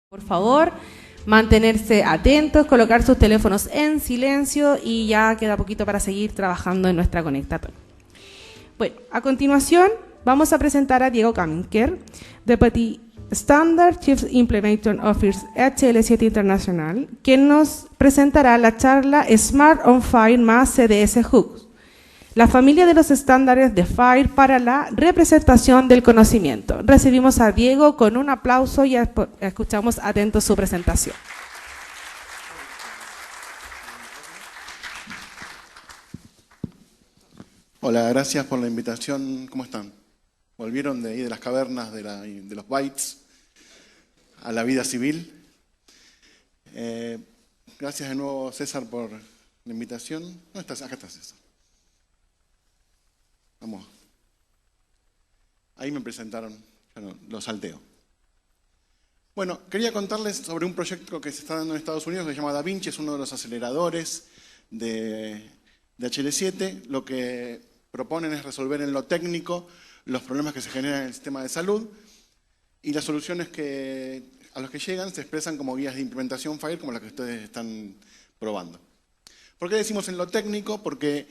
Por favor, mantenerse atentos, colocar sus teléfonos en silencio y ya queda poquito para seguir trabajando en nuestra conectatoria. Bueno, a continuación vamos a presentar a Diego Kaminker, Deputy Standard Chief Implementation Officer HL7 Internacional, quien nos presentará la charla Smart on FHIR más CDS Hooks, la familia de los estándares de FHIR para la representación del conocimiento. Recibimos a Diego con un aplauso y escuchamos atentos su presentación. Hola, gracias por la invitación. ¿Cómo están? ¿Volvieron de ahí de las cavernas de los bytes a la vida civil? Gracias de nuevo, César, por la invitación. ¿Dónde estás? Acá está César. Vamos. Ahí me presentaron, ya no, lo salteo. Bueno, quería contarles sobre un proyecto que se está dando en Estados Unidos que se llama DaVinci, es uno de los aceleradores de HL7. Lo que proponen es resolver en lo técnico los problemas que se generan en el sistema de salud y las soluciones a las que llegan se expresan como guías de implementación FHIR como las que ustedes están probando. ¿Por qué decimos en lo técnico? Porque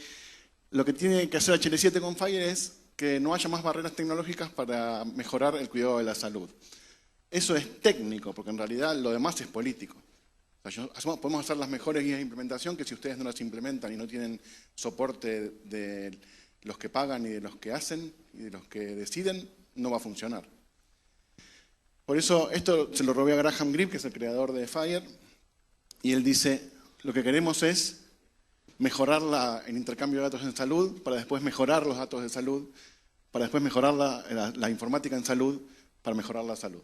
lo que tiene que hacer HL7 con FHIR es que no haya más barreras tecnológicas para mejorar el cuidado de la salud. Eso es técnico, porque en realidad lo demás es político. O sea, podemos hacer las mejores guías de implementación que si ustedes no las implementan y no tienen soporte de los que pagan y de los que hacen y de los que deciden, no va a funcionar. Por eso esto se lo robé a Graham Greene, que es el creador de FHIR, y él dice, lo que queremos es mejorar el intercambio de datos en salud, para después mejorar los datos de salud, para después mejorar la informática en salud, para mejorar la salud.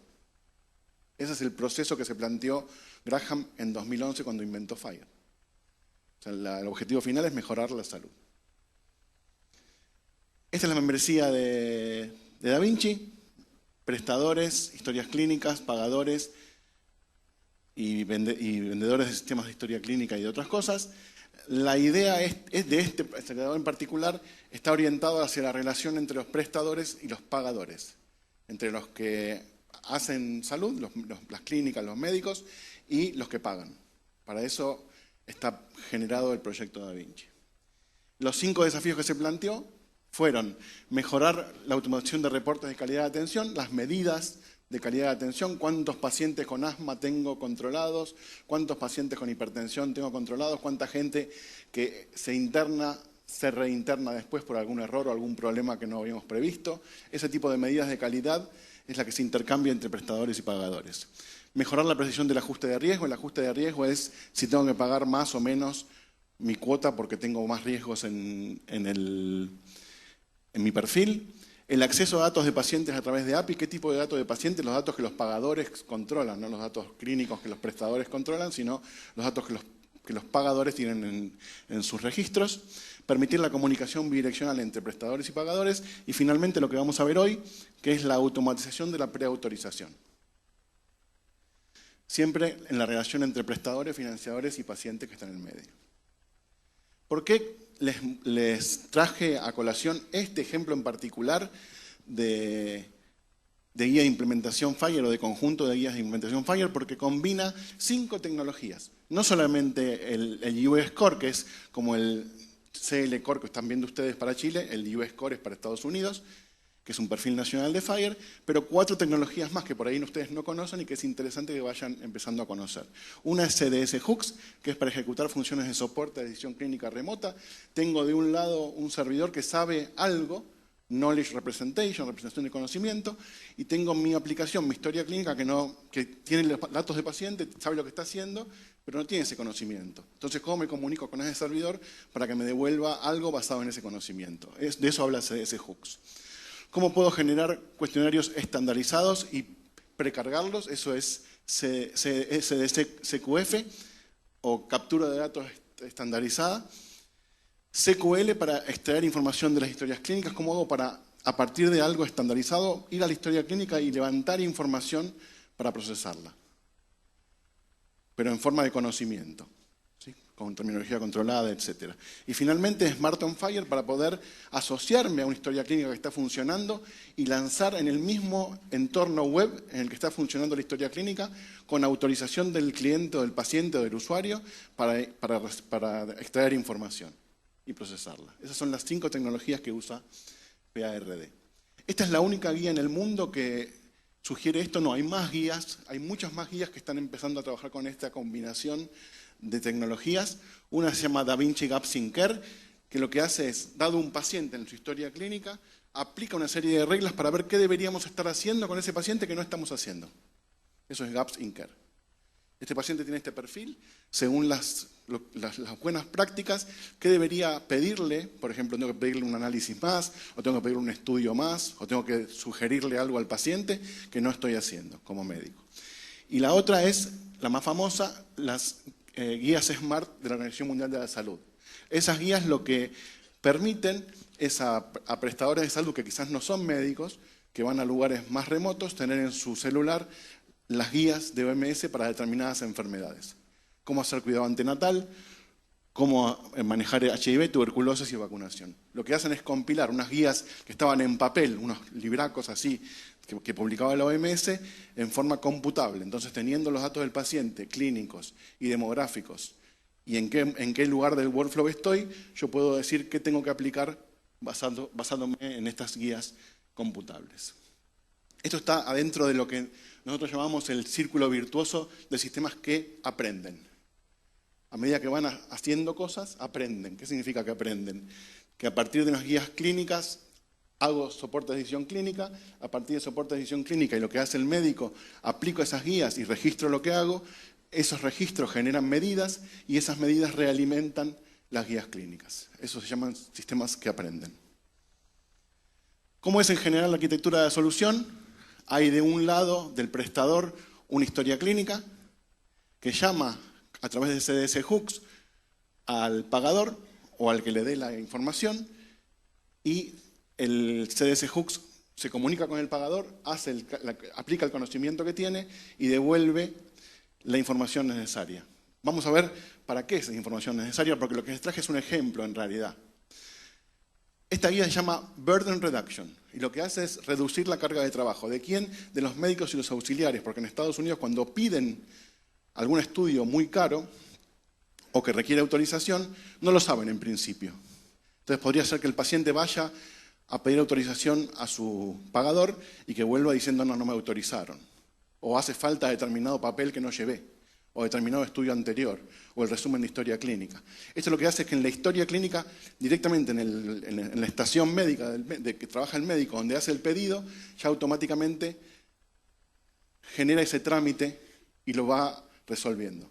Ese es el proceso que se planteó Graham en 2011 cuando inventó FHIR. O sea, el objetivo final es mejorar la salud. Esta es la membresía de DaVinci, prestadores, historias clínicas, pagadores y vendedores de sistemas de historia clínica y de otras cosas. La idea es de este acelerador en particular, está orientado hacia la relación entre los prestadores y los pagadores, entre los que hacen salud, las clínicas, los médicos y los que pagan. Para eso está generado el proyecto DaVinci. Los 5 desafíos que se planteó fueron mejorar la automatización de reportes de calidad de atención, las medidas de calidad de atención, cuántos pacientes con asma tengo controlados, cuántos pacientes con hipertensión tengo controlados, cuánta gente que se reinterna después por algún error o algún problema que no habíamos previsto. Ese tipo de medidas de calidad es la que se intercambia entre prestadores y pagadores. Mejorar la precisión del ajuste de riesgo. El ajuste de riesgo es si tengo que pagar más o menos mi cuota porque tengo más riesgos en mi perfil. El acceso a datos de pacientes a través de API. ¿Qué tipo de datos de pacientes? Los datos que los pagadores controlan, no los datos clínicos que los prestadores controlan, sino los datos que los pagadores tienen en sus registros. Permitir la comunicación bidireccional entre prestadores y pagadores. Y finalmente lo que vamos a ver hoy, que es la automatización de la preautorización. Siempre en la relación entre prestadores, financiadores y pacientes que están en el medio. ¿Por qué les traje a colación este ejemplo en particular de guía de implementación FHIR o de conjunto de guías de implementación FHIR? Porque combina 5 tecnologías. No solamente el US Core, que es como el CL Core que están viendo ustedes para Chile, el US Core es para Estados Unidos, que es un perfil nacional de FHIR, pero 4 tecnologías más que por ahí ustedes no conocen y que es interesante que vayan empezando a conocer. Una es CDS Hooks, que es para ejecutar funciones de soporte de decisión clínica remota. Tengo de un lado un servidor que sabe algo, Knowledge Representation, representación de conocimiento, y tengo mi aplicación, mi historia clínica, que tiene los datos de paciente, sabe lo que está haciendo, pero no tiene ese conocimiento. Entonces, ¿cómo me comunico con ese servidor para que me devuelva algo basado en ese conocimiento? De eso habla CDS Hooks. ¿Cómo puedo generar cuestionarios estandarizados y precargarlos? Eso es CDS-CQF o captura de datos estandarizada. CQL para extraer información de las historias clínicas. ¿Cómo hago para, a partir de algo estandarizado, ir a la historia clínica y levantar información para procesarla? Pero en forma de conocimiento, ¿sí? con terminología controlada, etc. Y finalmente Smart on Fire para poder asociarme a una historia clínica que está funcionando y lanzar en el mismo entorno web en el que está funcionando la historia clínica con autorización del cliente o del paciente o del usuario para extraer información y procesarla. Esas son las 5 tecnologías que usa PARD. Esta es la única guía en el mundo que sugiere esto. No, hay más guías, hay muchas más guías que están empezando a trabajar con esta combinación de tecnologías. Una se llama DaVinci Gaps in Care, que lo que hace es, dado un paciente en su historia clínica, aplica una serie de reglas para ver qué deberíamos estar haciendo con ese paciente que no estamos haciendo. Eso es Gaps in Care. Este paciente tiene este perfil, según las buenas prácticas, ¿qué debería pedirle? Por ejemplo, tengo que pedirle un análisis más, o tengo que pedirle un estudio más, o tengo que sugerirle algo al paciente que no estoy haciendo como médico. Y la otra es, la más famosa, las guías SMART de la Organización Mundial de la Salud. Esas guías lo que permiten es a prestadores de salud que quizás no son médicos, que van a lugares más remotos, tener en su celular las guías de OMS para determinadas enfermedades. Cómo hacer cuidado antenatal, cómo manejar HIV, tuberculosis y vacunación. Lo que hacen es compilar unas guías que estaban en papel, unos libracos así, que publicaba la OMS, en forma computable. Entonces, teniendo los datos del paciente, clínicos y demográficos, y en qué lugar del workflow estoy, yo puedo decir qué tengo que aplicar basándome en estas guías computables. Esto está adentro de lo que nosotros llamamos el círculo virtuoso de sistemas que aprenden. A medida que van haciendo cosas, aprenden. ¿Qué significa que aprenden? Que a partir de unas guías clínicas hago soporte de decisión clínica, a partir de soporte de decisión clínica y lo que hace el médico, aplico esas guías y registro lo que hago, esos registros generan medidas y esas medidas realimentan las guías clínicas. Eso se llaman sistemas que aprenden. ¿Cómo es en general la arquitectura de la solución? Hay de un lado del prestador una historia clínica que llama a través de CDS Hooks al pagador o al que le dé la información y el CDS Hooks se comunica con el pagador, aplica el conocimiento que tiene y devuelve la información necesaria. Vamos a ver para qué es esa información necesaria, porque lo que les traje es un ejemplo en realidad. Esta guía se llama Burden Reduction y lo que hace es reducir la carga de trabajo. ¿De quién? De los médicos y los auxiliares, porque en Estados Unidos cuando piden algún estudio muy caro o que requiere autorización, no lo saben en principio. Entonces podría ser que el paciente vaya a pedir autorización a su pagador y que vuelva diciendo no me autorizaron. O hace falta determinado papel que no llevé, o determinado estudio anterior, o el resumen de historia clínica. Esto lo que hace es que en la historia clínica, directamente en la estación médica de que trabaja el médico, donde hace el pedido, ya automáticamente genera ese trámite y lo va resolviendo.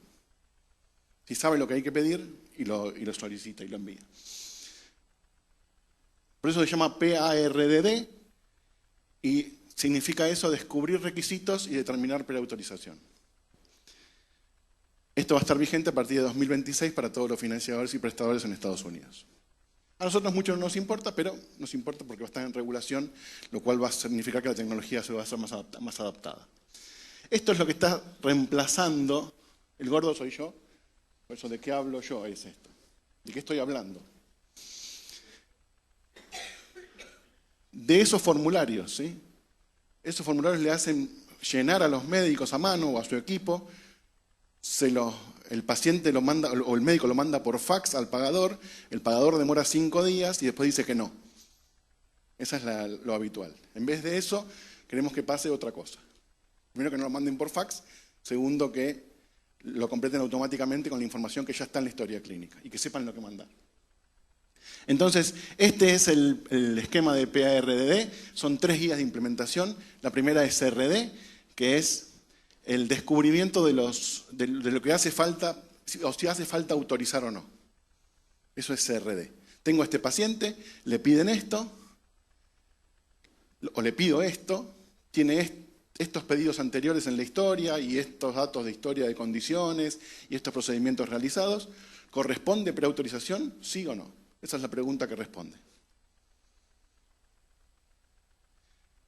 Si sabe lo que hay que pedir y lo solicita y lo envía. Por eso se llama PARDD y significa eso, descubrir requisitos y determinar preautorización. Esto va a estar vigente a partir de 2026 para todos los financiadores y prestadores en Estados Unidos. A nosotros mucho no nos importa, pero nos importa porque va a estar en regulación, lo cual va a significar que la tecnología se va a hacer más adaptada. Esto es lo que está reemplazando, el gordo soy yo, por eso de qué hablo yo es esto. ¿De qué estoy hablando? De esos formularios, ¿sí? Esos formularios le hacen llenar a los médicos a mano o a su equipo, el paciente lo manda, o el médico lo manda por fax al pagador, el pagador demora 5 días y después dice que no. Esa es lo habitual. En vez de eso, queremos que pase otra cosa. Primero, que no lo manden por fax. Segundo, que lo completen automáticamente con la información que ya está en la historia clínica y que sepan lo que mandar. Entonces, este es el esquema de PARDD. Son 3 guías de implementación. La primera es CRD, que es el descubrimiento de lo que hace falta, o si hace falta autorizar o no. Eso es CRD. Tengo a este paciente, le piden esto, o le pido esto, tiene estos pedidos anteriores en la historia y estos datos de historia de condiciones y estos procedimientos realizados. ¿Corresponde preautorización? ¿Sí o no? Esa es la pregunta que responde.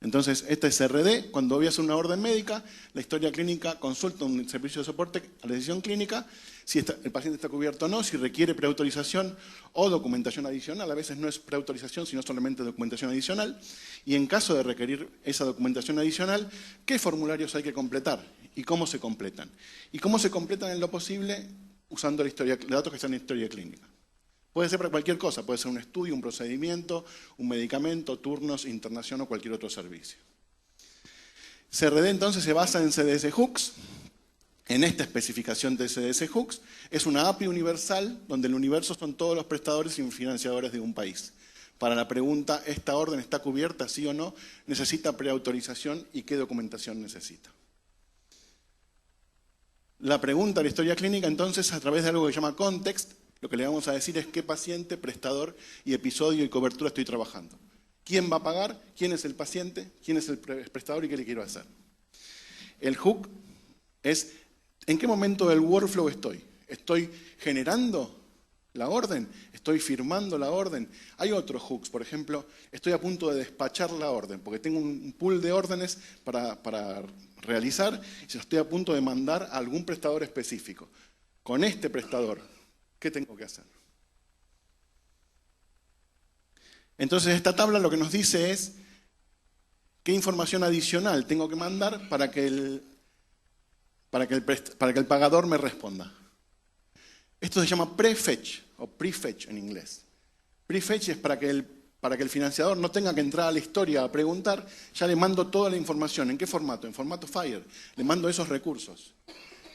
Entonces, este es CRD. Cuando voy a hacer una orden médica, la historia clínica consulta un servicio de soporte a la decisión clínica, si el paciente está cubierto o no, si requiere preautorización o documentación adicional. A veces no es preautorización, sino solamente documentación adicional. Y en caso de requerir esa documentación adicional, ¿qué formularios hay que completar? ¿Y cómo se completan? Y cómo se completan en lo posible usando los datos que están en la historia clínica. Puede ser para cualquier cosa, puede ser un estudio, un procedimiento, un medicamento, turnos, internación o cualquier otro servicio. CRD entonces se basa en CDS Hooks. En esta especificación de CDS Hooks es una API universal donde el universo son todos los prestadores y financiadores de un país. Para la pregunta, ¿esta orden está cubierta, sí o no? ¿Necesita preautorización y qué documentación necesita? La pregunta de la historia clínica entonces a través de algo que se llama context, lo que le vamos a decir es qué paciente, prestador y episodio y cobertura estoy trabajando. ¿Quién va a pagar? ¿Quién es el paciente? ¿Quién es el prestador y qué le quiero hacer? El hook es ¿en qué momento del workflow estoy? ¿Estoy generando la orden? ¿Estoy firmando la orden? Hay otros hooks, por ejemplo, estoy a punto de despachar la orden porque tengo un pool de órdenes para realizar y se lo estoy a punto de mandar a algún prestador específico. Con este prestador, ¿qué tengo que hacer? Entonces esta tabla lo que nos dice es qué información adicional tengo que mandar para que el pagador me responda. Esto se llama prefetch o prefetch en inglés. Prefetch es para que el financiador no tenga que entrar a la historia a preguntar, ya le mando toda la información. ¿En qué formato? En formato FHIR. Le mando esos recursos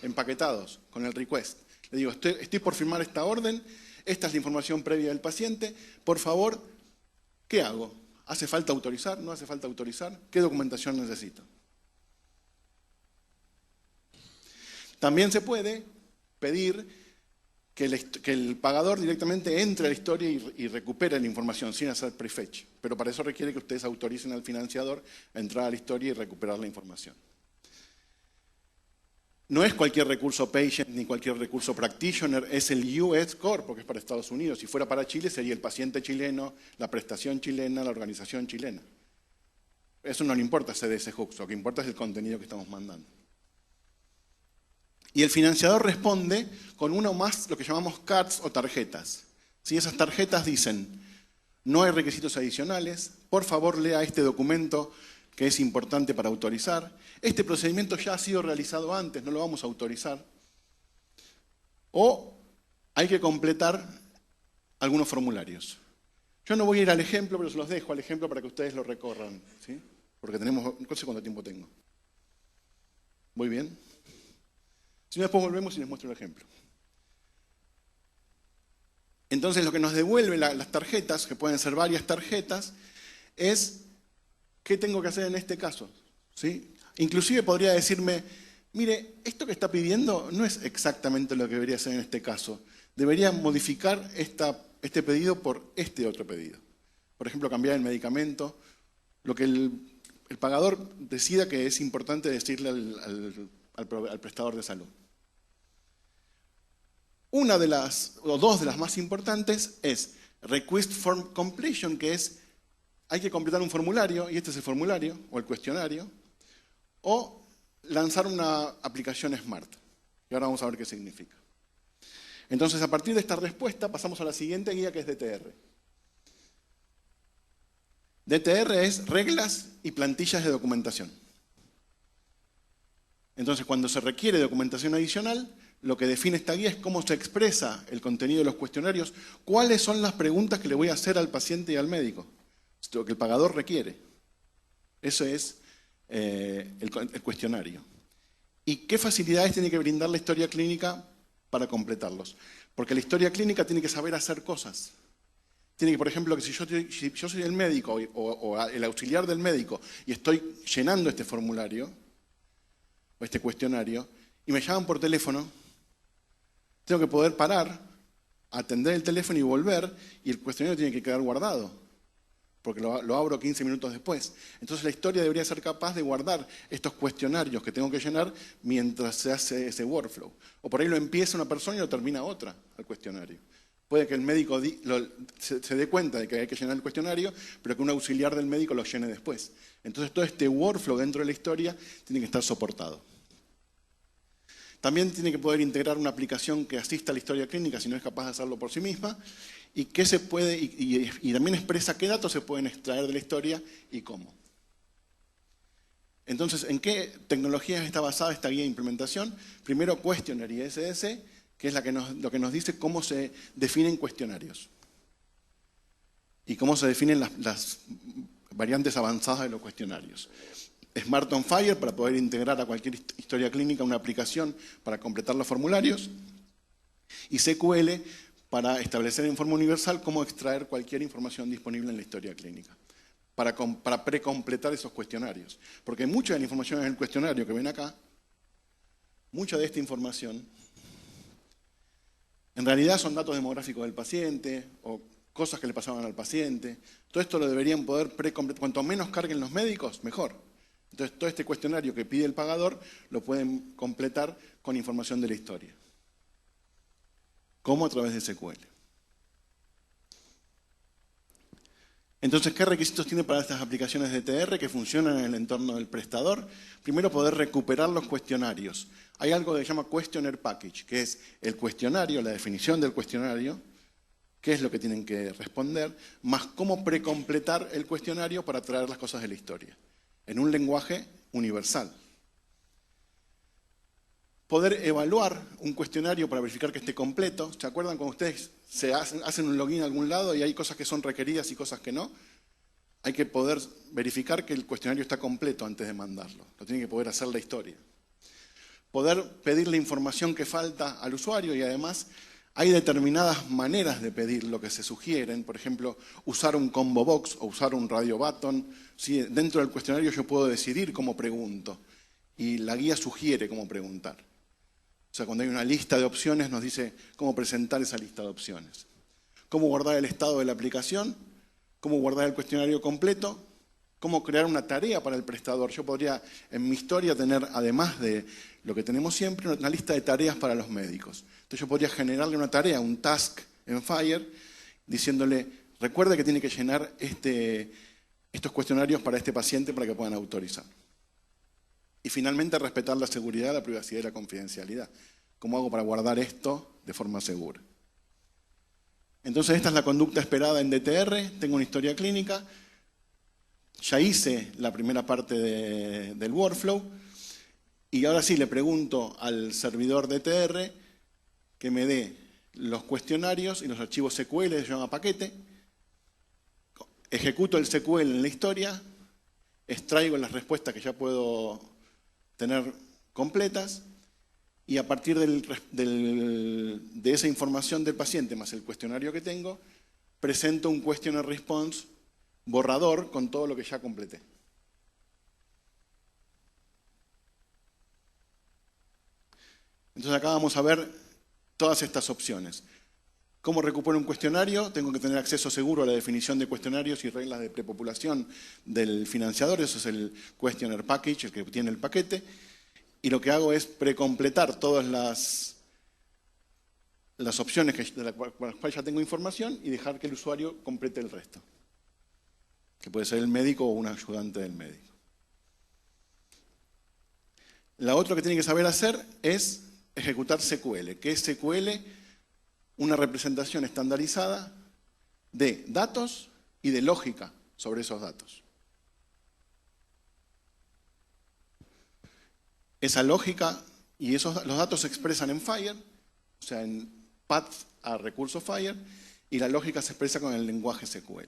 empaquetados con el request. Le digo, estoy por firmar esta orden, esta es la información previa del paciente, por favor, ¿qué hago? ¿Hace falta autorizar? ¿No hace falta autorizar? ¿Qué documentación necesito? También se puede pedir que el pagador directamente entre a la historia y recupere la información sin hacer prefetch, pero para eso requiere que ustedes autoricen al financiador a entrar a la historia y recuperar la información. No es cualquier recurso patient ni cualquier recurso practitioner, es el US Core, porque es para Estados Unidos. Si fuera para Chile sería el paciente chileno, la prestación chilena, la organización chilena. Eso no le importa CDS Hooks, lo que importa es el contenido que estamos mandando. Y el financiador responde con una o más lo que llamamos cards o tarjetas. Si esas tarjetas dicen, no hay requisitos adicionales, por favor lea este documento que es importante para autorizar. Este procedimiento ya ha sido realizado antes, no lo vamos a autorizar. O hay que completar algunos formularios. Yo no voy a ir al ejemplo, pero se los dejo al ejemplo para que ustedes lo recorran, ¿sí? Porque no sé cuánto tiempo tengo. ¿Muy bien? Si no, después volvemos y les muestro el ejemplo. Entonces lo que nos devuelve las tarjetas, que pueden ser varias tarjetas, es ¿qué tengo que hacer en este caso? ¿Sí? Inclusive podría decirme, mire, esto que está pidiendo no es exactamente lo que debería hacer en este caso. Debería modificar este pedido por este otro pedido. Por ejemplo, cambiar el medicamento, lo que el pagador decida que es importante decirle al prestador de salud. Una de las, o dos de las más importantes es Request Form Completion, que es, hay que completar un formulario, y este es el formulario, o el cuestionario, o lanzar una aplicación Smart. Y ahora vamos a ver qué significa. Entonces, a partir de esta respuesta, pasamos a la siguiente guía, que es DTR. DTR es reglas y plantillas de documentación. Entonces, cuando se requiere documentación adicional, lo que define esta guía es cómo se expresa el contenido de los cuestionarios, cuáles son las preguntas que le voy a hacer al paciente y al médico, lo que el pagador requiere. Eso es el cuestionario. ¿Y qué facilidades tiene que brindar la historia clínica para completarlos? Porque la historia clínica tiene que saber hacer cosas. Tiene que, por ejemplo, que si yo soy el médico o el auxiliar del médico y estoy llenando este formulario o este cuestionario y me llaman por teléfono, tengo que poder parar, atender el teléfono y volver, y el cuestionario tiene que quedar guardado, porque lo abro 15 minutos después. Entonces la historia debería ser capaz de guardar estos cuestionarios que tengo que llenar mientras se hace ese workflow. O por ahí lo empieza una persona y lo termina otra, el cuestionario. Puede que el médico se dé cuenta de que hay que llenar el cuestionario, pero que un auxiliar del médico lo llene después. Entonces todo este workflow dentro de la historia tiene que estar soportado. También tiene que poder integrar una aplicación que asista a la historia clínica si no es capaz de hacerlo por sí misma, y que se puede, y también expresa qué datos se pueden extraer de la historia y cómo. Entonces, ¿en qué tecnologías está basada esta guía de implementación? Primero, Questionnaire y SS, que es lo que nos dice cómo se definen cuestionarios y cómo se definen las variantes avanzadas de los cuestionarios. Smart on Fire, para poder integrar a cualquier historia clínica una aplicación para completar los formularios. Y SQL, para establecer en forma universal cómo extraer cualquier información disponible en la historia clínica, para precompletar esos cuestionarios. Porque mucha de la información en el cuestionario que ven acá, mucha de esta información, en realidad son datos demográficos del paciente o cosas que le pasaban al paciente. Todo esto lo deberían poder precompletar. Cuanto menos carguen los médicos, mejor. Entonces, todo este cuestionario que pide el pagador lo pueden completar con información de la historia. ¿Cómo? A través de SQL. Entonces, ¿qué requisitos tiene para estas aplicaciones de ETR que funcionan en el entorno del prestador? Primero, poder recuperar los cuestionarios. Hay algo que se llama Questionnaire Package, que es el cuestionario, la definición del cuestionario, qué es lo que tienen que responder, más cómo precompletar el cuestionario para traer las cosas de la historia, en un lenguaje universal. Poder evaluar un cuestionario para verificar que esté completo. ¿Se acuerdan cuando ustedes hacen un login a algún lado y hay cosas que son requeridas y cosas que no? Hay que poder verificar que el cuestionario está completo antes de mandarlo. Lo tiene que poder hacer la historia. Poder pedir la información que falta al usuario, y además hay determinadas maneras de pedir lo que se sugieren. Por ejemplo, usar un combo box o usar un radio button. ¿Sí? Dentro del cuestionario yo puedo decidir cómo pregunto y la guía sugiere cómo preguntar. O sea, cuando hay una lista de opciones nos dice cómo presentar esa lista de opciones. Cómo guardar el estado de la aplicación, cómo guardar el cuestionario completo, cómo crear una tarea para el prestador. Yo podría en mi historia tener, además de lo que tenemos siempre, una lista de tareas para los médicos. Entonces yo podría generarle una tarea, un task en Fire, diciéndole, recuerde que tiene que llenar estos cuestionarios para este paciente para que puedan autorizar. Y finalmente, respetar la seguridad, la privacidad y la confidencialidad. ¿Cómo hago para guardar esto de forma segura? Entonces, esta es la conducta esperada en DTR. Tengo una historia clínica. Ya hice la primera parte del workflow. Y ahora sí le pregunto al servidor DTR que me dé los cuestionarios y los archivos SQL, se llama paquete. Ejecuto el SQL en la historia. Extraigo las respuestas que ya puedo tener completas, y a partir de esa información del paciente más el cuestionario que tengo, presento un questionnaire response borrador con todo lo que ya completé. Entonces acá vamos a ver todas estas opciones. ¿Cómo recupero un cuestionario? Tengo que tener acceso seguro a la definición de cuestionarios y reglas de prepopulación del financiador. Eso es el Questionnaire Package, el que tiene el paquete. Y lo que hago es precompletar todas las opciones de las cuales ya tengo información y dejar que el usuario complete el resto, que puede ser el médico o un ayudante del médico. La otra que tiene que saber hacer es ejecutar SQL. ¿Qué es SQL? Una representación estandarizada de datos y de lógica sobre esos datos. Esa lógica y los datos se expresan en Fire, o sea, en path a recurso Fire, y la lógica se expresa con el lenguaje SQL.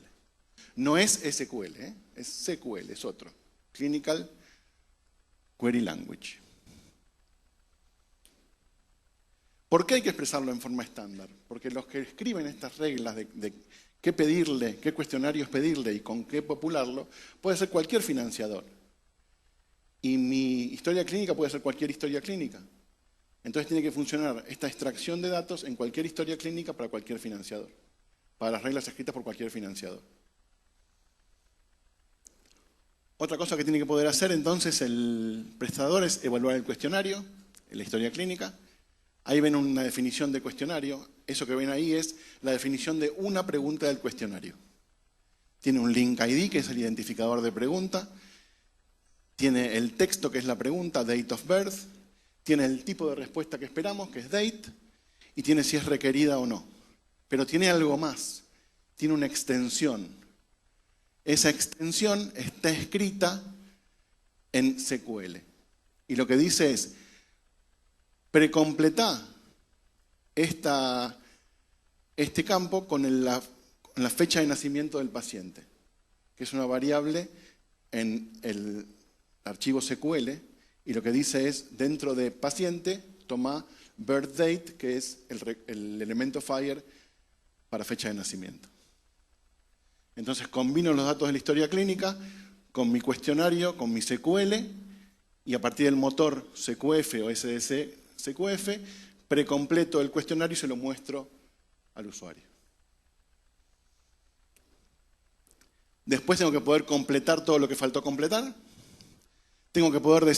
No es SQL, es SQL, es otro. Clinical Query Language. ¿Por qué hay que expresarlo en forma estándar? Porque los que escriben estas reglas de qué pedirle, qué cuestionarios pedirle y con qué popularlo, puede ser cualquier financiador. Y mi historia clínica puede ser cualquier historia clínica. Entonces tiene que funcionar esta extracción de datos en cualquier historia clínica para cualquier financiador, para las reglas escritas por cualquier financiador. Otra cosa que tiene que poder hacer entonces el prestador es evaluar el cuestionario, la historia clínica, Ahí ven una definición de cuestionario. Eso que ven ahí es la definición de una pregunta del cuestionario. Tiene un link ID, que es el identificador de pregunta. Tiene el texto, que es la pregunta, date of birth. Tiene el tipo de respuesta que esperamos, que es date. Y tiene si es requerida o no. Pero tiene algo más. Tiene una extensión. Esa extensión está escrita en SQL. Y lo que dice es, precompletá este campo con la fecha de nacimiento del paciente, que es una variable en el archivo SQL, y lo que dice es, dentro de paciente, toma birth date, que es el elemento FHIR para fecha de nacimiento. Entonces combino los datos de la historia clínica con mi cuestionario, con mi SQL, y a partir del motor CQF o SDC CQF, precompleto el cuestionario y se lo muestro al usuario. Después tengo que poder completar todo lo que faltó completar. Tengo que poder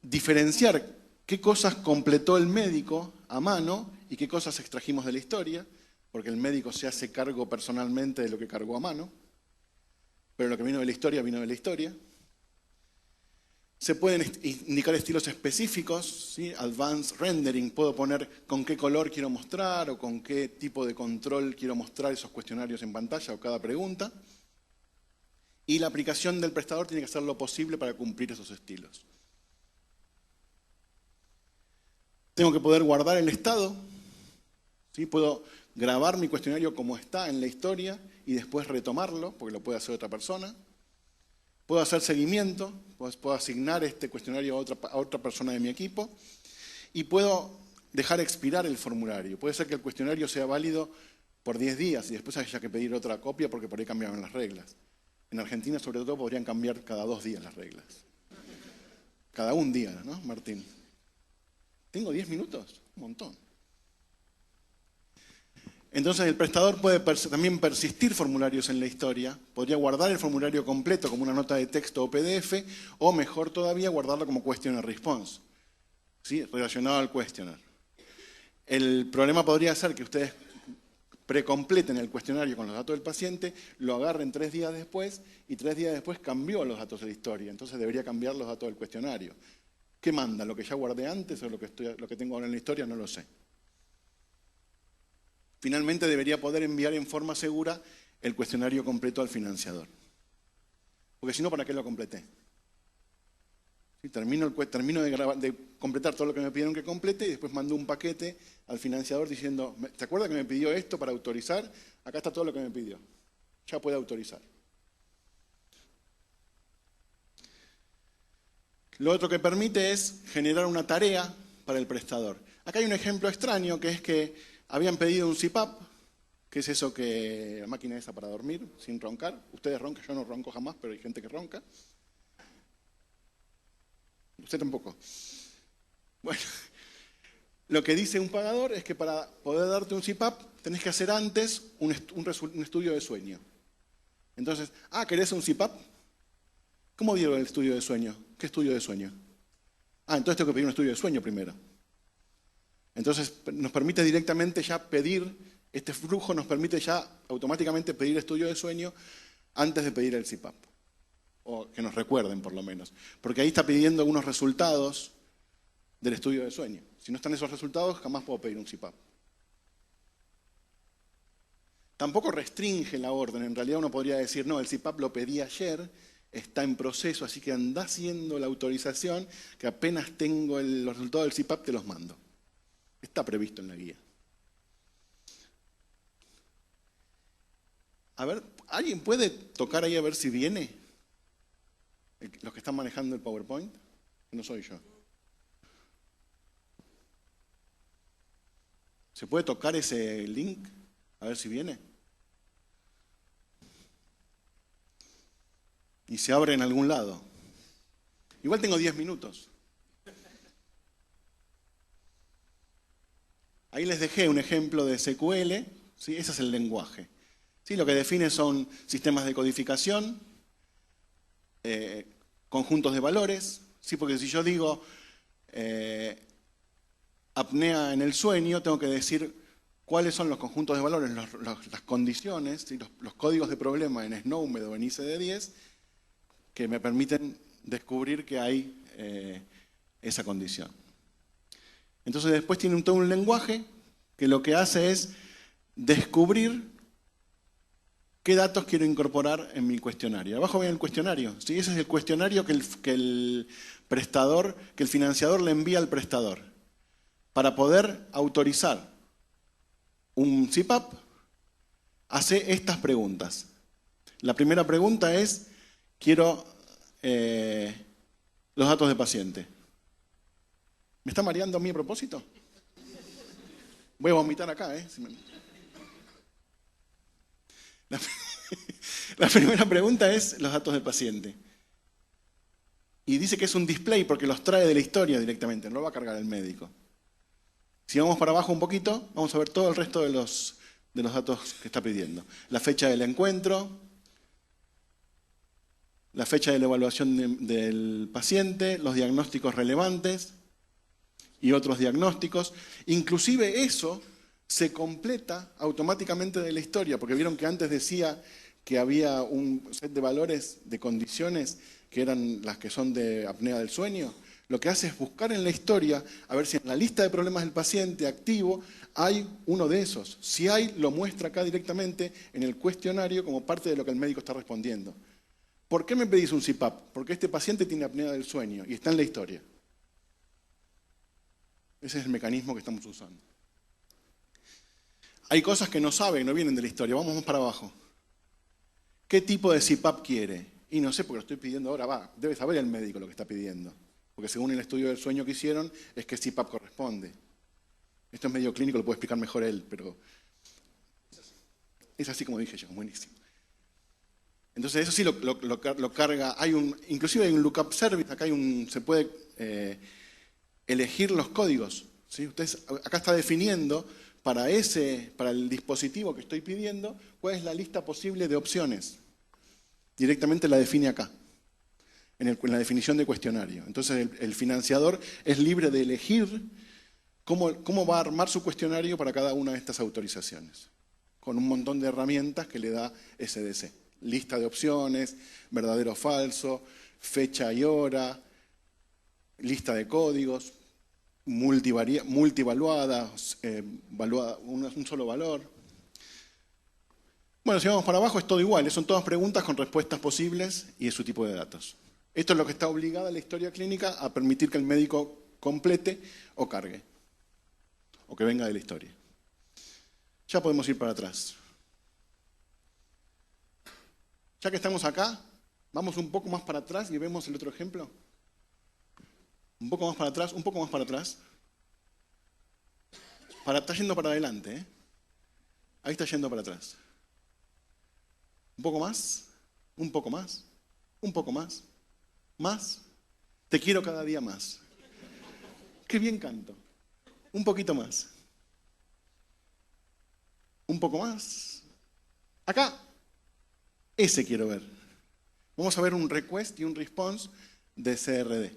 diferenciar qué cosas completó el médico a mano y qué cosas extrajimos de la historia, porque el médico se hace cargo personalmente de lo que cargó a mano, pero lo que vino de la historia, vino de la historia. Se pueden indicar estilos específicos, ¿sí? Advanced Rendering, puedo poner con qué color quiero mostrar o con qué tipo de control quiero mostrar esos cuestionarios en pantalla o cada pregunta. Y la aplicación del prestador tiene que hacer lo posible para cumplir esos estilos. Tengo que poder guardar el estado, ¿sí? Puedo grabar mi cuestionario como está en la historia y después retomarlo, porque lo puede hacer otra persona. Puedo hacer seguimiento, puedo asignar este cuestionario a otra persona de mi equipo y puedo dejar expirar el formulario. Puede ser que el cuestionario sea válido por 10 días y después haya que pedir otra copia porque por ahí cambiaron las reglas. En Argentina, sobre todo, podrían cambiar cada 2 días las reglas. Cada un día, ¿no, Martín? ¿Tengo 10 minutos? Un montón. Entonces el prestador puede también persistir formularios en la historia, podría guardar el formulario completo como una nota de texto o PDF, o mejor todavía guardarlo como questionnaire response, ¿sí? Relacionado al questionnaire. El problema podría ser que ustedes precompleten el cuestionario con los datos del paciente, lo agarren 3 días después y 3 días después cambió los datos de la historia, entonces debería cambiar los datos del cuestionario. ¿Qué manda? ¿Lo que ya guardé antes o lo que tengo ahora en la historia? No lo sé. Finalmente debería poder enviar en forma segura el cuestionario completo al financiador. Porque si no, ¿para qué lo completé? ¿Sí? Termino de completar todo lo que me pidieron que complete y después mando un paquete al financiador diciendo, ¿te acuerdas que me pidió esto para autorizar? Acá está todo lo que me pidió. Ya puede autorizar. Lo otro que permite es generar una tarea para el prestador. Acá hay un ejemplo extraño que es que habían pedido un CPAP, que es eso que la máquina esa para dormir, sin roncar. Ustedes roncan, yo no ronco jamás, pero hay gente que ronca. Usted tampoco. Bueno, lo que dice un pagador es que para poder darte un CPAP tenés que hacer antes un estudio de sueño. Entonces, ¿querés un CPAP? ¿Cómo dieron el estudio de sueño? ¿Qué estudio de sueño? Entonces tengo que pedir un estudio de sueño primero. Entonces nos permite directamente ya pedir, este flujo nos permite ya automáticamente pedir estudio de sueño antes de pedir el CPAP. O que nos recuerden por lo menos. Porque ahí está pidiendo algunos resultados del estudio de sueño. Si no están esos resultados, jamás puedo pedir un CPAP. Tampoco restringe la orden. En realidad uno podría decir, no, el CPAP lo pedí ayer, está en proceso, así que anda haciendo la autorización, que apenas tengo los resultados del CPAP te los mando. Está previsto en la guía. A ver, ¿alguien puede tocar ahí a ver si viene? Los que están manejando el PowerPoint. No soy yo. ¿Se puede tocar ese link? A ver si viene. Y se abre en algún lado. Igual tengo 10 minutos. Ahí les dejé un ejemplo de SQL, ¿sí? Ese es el lenguaje. ¿Sí? Lo que define son sistemas de codificación, conjuntos de valores, ¿sí? Porque si yo digo apnea en el sueño, tengo que decir cuáles son los conjuntos de valores, las condiciones, ¿sí? los códigos de problema en SNOMED o en ICD-10 que me permiten descubrir que hay esa condición. Entonces después tiene todo un lenguaje que lo que hace es descubrir qué datos quiero incorporar en mi cuestionario. Abajo ven el cuestionario. ¿Sí? Ese es el cuestionario que el financiador le envía al prestador para poder autorizar un CPAP. Hace estas preguntas. La primera pregunta es, quiero los datos de paciente. ¿Me está mareando a mí a propósito? Voy a vomitar acá, ¿eh? La primera pregunta es los datos del paciente. Y dice que es un display porque los trae de la historia directamente, no lo va a cargar el médico. Si vamos para abajo un poquito, vamos a ver todo el resto de los datos que está pidiendo. La fecha del encuentro, la fecha de la evaluación del paciente, los diagnósticos relevantes y otros diagnósticos. Inclusive eso se completa automáticamente de la historia, porque vieron que antes decía que había un set de valores, de condiciones, que eran las que son de apnea del sueño. Lo que hace es buscar en la historia, a ver si en la lista de problemas del paciente activo hay uno de esos. Si hay, lo muestra acá directamente en el cuestionario como parte de lo que el médico está respondiendo. ¿Por qué me pedís un CPAP? Porque este paciente tiene apnea del sueño y está en la historia. Ese es el mecanismo que estamos usando. Hay cosas que no saben, no vienen de la historia. Vamos más para abajo. ¿Qué tipo de CPAP quiere? Y no sé porque lo estoy pidiendo ahora. Debe saber el médico lo que está pidiendo. Porque según el estudio del sueño que hicieron, es que CPAP corresponde. Esto es medio clínico, lo puede explicar mejor él, pero es así como dije yo, buenísimo. Entonces eso sí lo carga. Inclusive hay un lookup service, acá se puede elegir los códigos. ¿Sí? Acá está definiendo para el dispositivo que estoy pidiendo cuál es la lista posible de opciones. Directamente la define acá, en la definición de cuestionario. Entonces el financiador es libre de elegir cómo va a armar su cuestionario para cada una de estas autorizaciones, con un montón de herramientas que le da SDC. Lista de opciones, verdadero o falso, fecha y hora, lista de códigos, multivaluada, un solo valor. Bueno, si vamos para abajo es todo igual, son todas preguntas con respuestas posibles y de su tipo de datos. Esto es lo que está obligada la historia clínica a permitir que el médico complete o cargue, o que venga de la historia. Ya podemos ir para atrás. Ya que estamos acá, vamos un poco más para atrás y vemos el otro ejemplo. Un poco más para atrás, un poco más para atrás. Está yendo para adelante, ¿eh? Ahí está yendo para atrás. Un poco más, un poco más, un poco más, más. Te quiero cada día más. Qué bien canto. Un poquito más. Un poco más. Acá. Ese quiero ver. Vamos a ver un request y un response de CRD.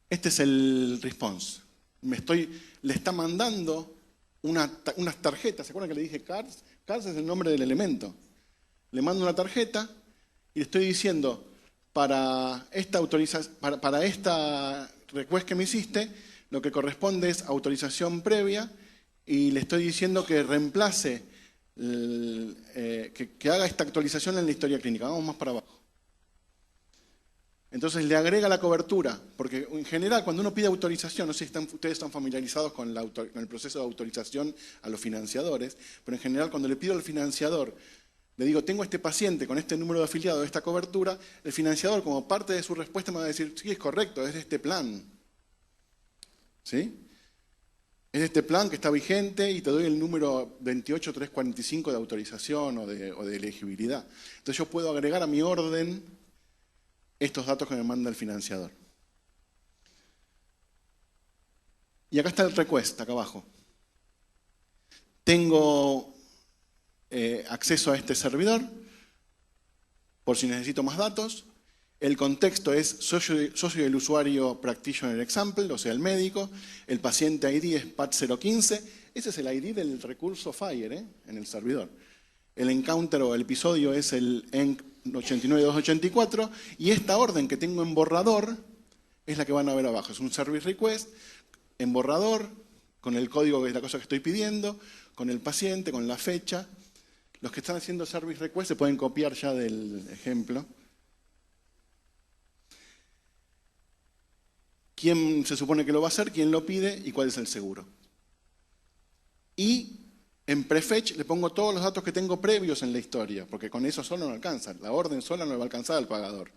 Este es el response. Le está mandando unas tarjetas. ¿Se acuerdan que le dije cards? Cards es el nombre del elemento. Le mando una tarjeta y le estoy diciendo, para esta request que me hiciste, lo que corresponde es autorización previa y le estoy diciendo que reemplace, que haga esta actualización en la historia clínica. Vamos más para abajo. Entonces le agrega la cobertura, porque en general cuando uno pide autorización, no sé si ustedes están familiarizados con el proceso de autorización a los financiadores, pero en general cuando le pido al financiador, le digo, tengo este paciente con este número de afiliado de esta cobertura, el financiador como parte de su respuesta me va a decir, sí, es correcto, es de este plan. ¿Sí? Es de este plan que está vigente y te doy el número 28345 de autorización o de elegibilidad. Entonces yo puedo agregar a mi orden estos datos que me manda el financiador. Y acá está el request, acá abajo. Tengo acceso a este servidor, por si necesito más datos. El contexto es socio del usuario practitioner example, o sea, el médico. El paciente ID es PAT015. Ese es el ID del recurso FHIR en el servidor. El encounter o el episodio es el ENC 89284. Y esta orden que tengo en borrador es la que van a ver abajo. Es un service request en borrador, con el código que es la cosa que estoy pidiendo, con el paciente, con la fecha. Los que están haciendo service request se pueden copiar ya del ejemplo. ¿Quién se supone que lo va a hacer? ¿Quién lo pide? ¿Y cuál es el seguro? Y en prefetch le pongo todos los datos que tengo previos en la historia, porque con eso solo no alcanza. La orden sola no le va a alcanzar al pagador.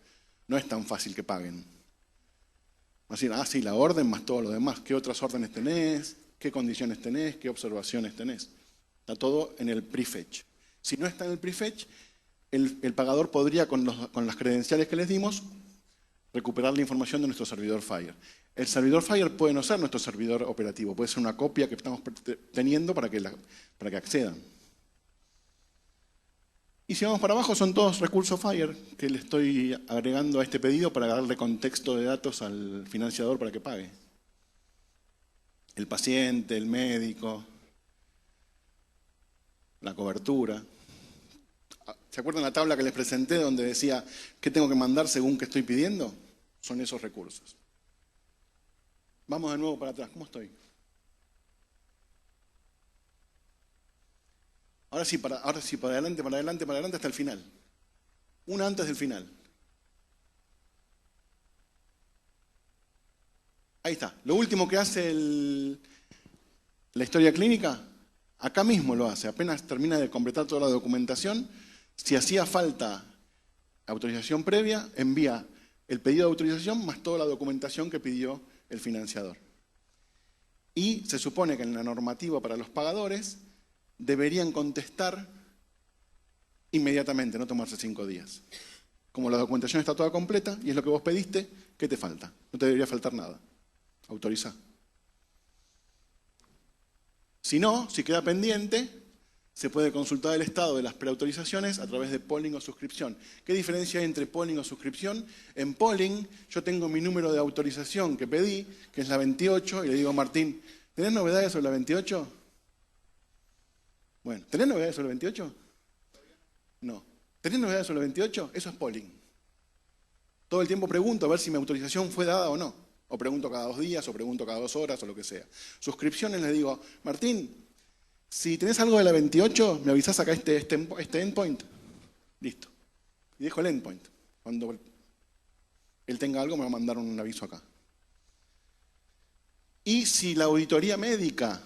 No es tan fácil que paguen. Así, sí, la orden más todo lo demás. ¿Qué otras órdenes tenés? ¿Qué condiciones tenés? ¿Qué observaciones tenés? Está todo en el prefetch. Si no está en el prefetch, el pagador podría, con las credenciales que les dimos, recuperar la información de nuestro servidor FHIR. El servidor FHIR puede no ser nuestro servidor operativo, puede ser una copia que estamos teniendo para que accedan. Y si vamos para abajo, son todos recursos FHIR que le estoy agregando a este pedido para darle contexto de datos al financiador para que pague. El paciente, el médico, la cobertura. ¿Se acuerdan la tabla que les presenté donde decía qué tengo que mandar según qué estoy pidiendo? Son esos recursos. Vamos de nuevo para atrás. ¿Cómo estoy? Ahora sí, para adelante hasta el final. Una antes del final. Ahí está. Lo último que hace la historia clínica, acá mismo lo hace. Apenas termina de completar toda la documentación, si hacía falta autorización previa, envía el pedido de autorización más toda la documentación que pidió el financiador. Y se supone que en la normativa para los pagadores deberían contestar inmediatamente, no tomarse 5 días. Como la documentación está toda completa y es lo que vos pediste, ¿qué te falta? No te debería faltar nada. Autorizá. Si no, si queda pendiente, se puede consultar el estado de las preautorizaciones a través de polling o suscripción. ¿Qué diferencia hay entre polling o suscripción? En polling yo tengo mi número de autorización que pedí, que es la 28, y le digo a Martín, ¿tenés novedades sobre la 28? Bueno, ¿tenés novedades sobre la 28? No. ¿Tenés novedades sobre la 28? Eso es polling. Todo el tiempo pregunto a ver si mi autorización fue dada o no. O pregunto cada 2 días, o pregunto cada 2 horas, o lo que sea. Suscripciones le digo, Martín, si tenés algo de la 28, me avisás acá este endpoint. Listo. Y dejo el endpoint. Cuando él tenga algo, me va a mandar un aviso acá. Y si la auditoría médica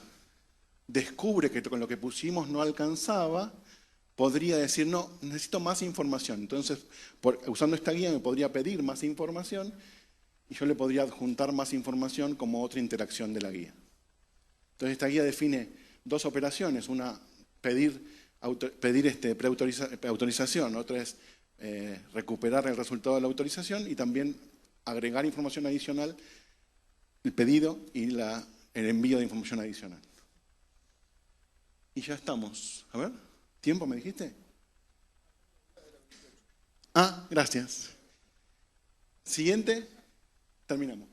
descubre que con lo que pusimos no alcanzaba, podría decir, no, necesito más información. Entonces, usando esta guía me podría pedir más información y yo le podría adjuntar más información como otra interacción de la guía. Entonces, esta guía define 2 operaciones, una pedir preautorización, otra es recuperar el resultado de la autorización y también agregar información adicional, el pedido y el envío de información adicional. Y ya estamos. A ver, ¿tiempo me dijiste? Ah, gracias. Siguiente, terminamos.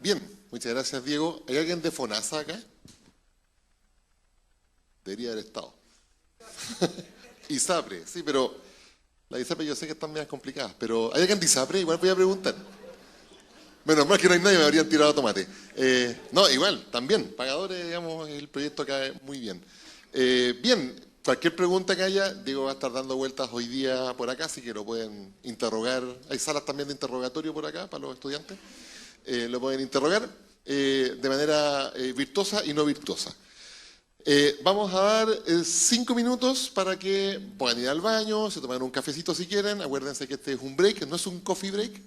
Bien, muchas gracias, Diego. ¿Hay alguien de FONASA acá? Debería haber estado. ISAPRE, sí, pero las ISAPRE yo sé que están medias complicadas, pero ¿hay alguien de ISAPRE? Igual voy a preguntar. Menos mal que no hay nadie, me habrían tirado tomate. No, igual, también, pagadores, digamos, el proyecto cae muy bien. Bien, cualquier pregunta que haya, Diego va a estar dando vueltas hoy día por acá, así que lo pueden interrogar. Hay salas también de interrogatorio por acá para los estudiantes. Lo pueden interrogar de manera virtuosa y no virtuosa. Vamos a dar 5 minutos para que puedan ir al baño, se tomen un cafecito si quieren. Acuérdense que este es un break, no es un coffee break.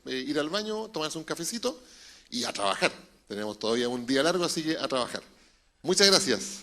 Ir al baño, tomarse un cafecito y a trabajar. Tenemos todavía un día largo, así que a trabajar. Muchas gracias.